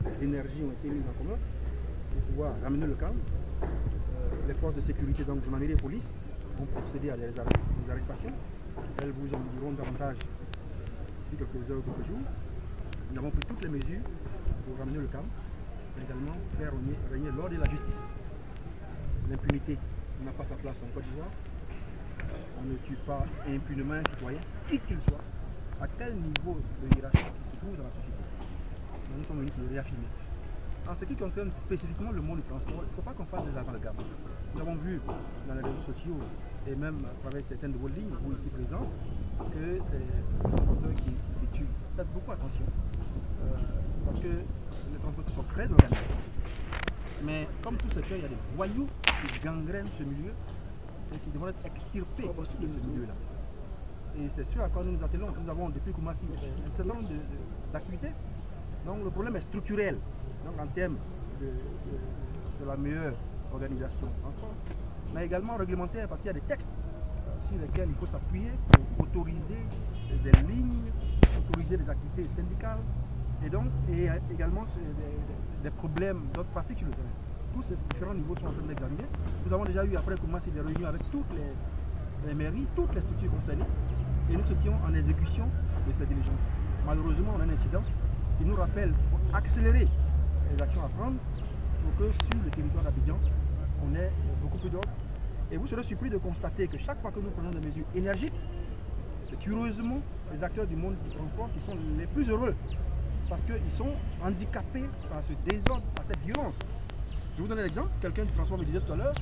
les énergies ont été mises en commun pour pouvoir ramener le calme. Les forces de sécurité, donc gendarmerie et police, vont procéder à des arrestations. Elles vous en diront davantage d'ici quelques heures ou quelques jours. Nous avons pris toutes les mesures pour ramener le calme, mais également faire régner l'ordre et la justice. L'impunité n'a pas sa place en Côte d'Ivoire. On ne tue pas impunément un citoyen, qui qu'il soit, à quel niveau de hiérarchie il se trouve dans la société. Nous sommes venus pour le réaffirmer. En ce qui concerne spécifiquement le monde du transport, il ne faut pas qu'on fasse des amalgames. Nous avons vu dans les réseaux sociaux et même à travers certaines de vos lignes, vous ici présents, que c'est les transporteurs qui tuent. Faites beaucoup attention, parce que les transporteurs sont très organisés. Mais comme tout secteur, il y a des voyous qui gangrènent ce milieu et qui devraient être extirpés de ce milieu-là. Et c'est sûr à quoi nous nous attelons. Nous avons depuis Koumassi un certain nombre d'activités. Donc le problème est structurel, donc en termes de la meilleure organisation du transport, mais également réglementaire, parce qu'il y a des textes sur lesquels il faut s'appuyer pour autoriser des lignes, autoriser des activités syndicales, et donc également des problèmes d'autres pratiques sur le terrain. Tous ces différents niveaux sont en train d'examiner. Nous avons déjà eu après Koumassi des réunions avec toutes les mairies, toutes les structures concernées, et nous étions en exécution de ces diligences. Malheureusement, on a un incident qui nous rappelle pour accélérer les actions à prendre pour que sur le territoire d'Abidjan, on ait beaucoup plus d'ordre. Et vous serez surpris de constater que chaque fois que nous prenons des mesures énergiques, c'est curieusement les acteurs du monde du transport qui sont les plus heureux parce qu'ils sont handicapés par ce désordre, par cette violence. Je vous donne un exemple. Quelqu'un du transport me disait tout à l'heure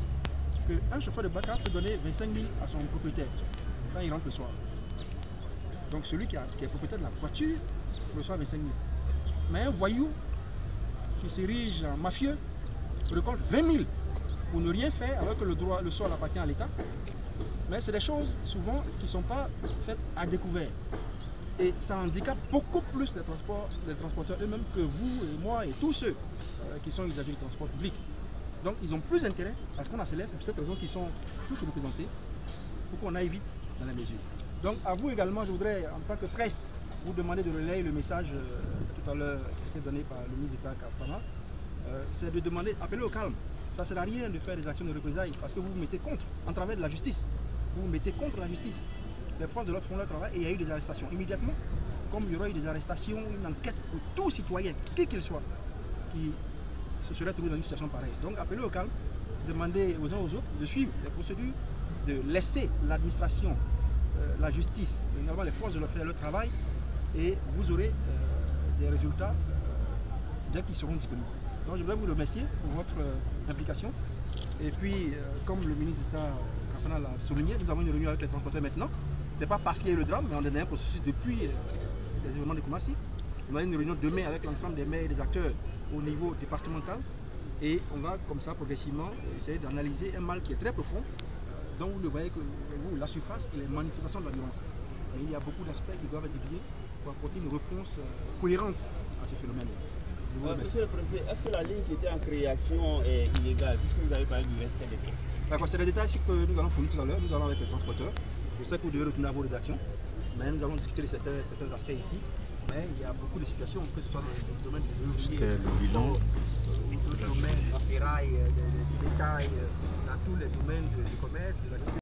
qu'un chauffeur de bac peut donner 25 000 à son propriétaire quand il rentre le soir. Donc celui qui est propriétaire de la voiture reçoit 25 000. Mais un voyou qui s'érige en mafieux récolte 20 000 pour ne rien faire alors que le sol appartient à l'État. Mais c'est des choses souvent qui ne sont pas faites à découvert. Et ça handicape beaucoup plus les transporteurs eux-mêmes que vous et moi et tous ceux qui sont usagers du transport public. Donc ils ont plus d'intérêt à ce qu'on accélère, c'est pour cette raison qu'ils sont tous représentés pour qu'on aille vite dans la mesure. Donc à vous également, je voudrais en tant que presse vous demander de relayer le message tout à l'heure qui était donné par le ministre d'État Kapama. C'est de demander, appelez au calme. Ça ne sert à rien de faire des actions de représailles parce que vous vous mettez contre, en travers de la justice. Vous vous mettez contre la justice. Les forces de l'ordre font leur travail et il y a eu des arrestations. Immédiatement, comme il y aura eu des arrestations, une enquête pour tout citoyen, qui qu'il soit, qui se serait trouvé dans une situation pareille. Donc appelez au calme, demandez aux uns aux autres de suivre les procédures, de laisser l'administration, la justice, également les forces de l'ordre faire leur travail et vous aurez des résultats dès qu'ils seront disponibles. Donc je voudrais vous remercier pour votre implication. Et puis, comme le ministre d'État Kapana l'a souligné, nous avons une réunion avec les transporteurs maintenant. Ce n'est pas parce qu'il y a eu le drame, mais on est dans un processus depuis les événements de Koumassi. On a une réunion demain avec l'ensemble des maires et des acteurs au niveau départemental. Et on va comme ça progressivement essayer d'analyser un mal qui est très profond, dont vous le voyez que vous, la surface et les manifestations de la violence. Et il y a beaucoup d'aspects qui doivent être étudiés pour apporter une réponse cohérente à ce phénomène. Monsieur le Préfet, est-ce que la ligne qui était en création est illégale, puisque vous avez parlé du respect des textes? D'accord, c'est des détails que nous allons fournir tout à l'heure, nous allons avec les transporteurs. Je sais que vous devez retourner à vos rédactions, mais nous allons discuter de certains aspects ici. Mais il y a beaucoup de situations, que ce soit dans le domaine du c'était le bilan le domaine de la ferraille, des détails, dans tous les domaines du commerce, de l'activité.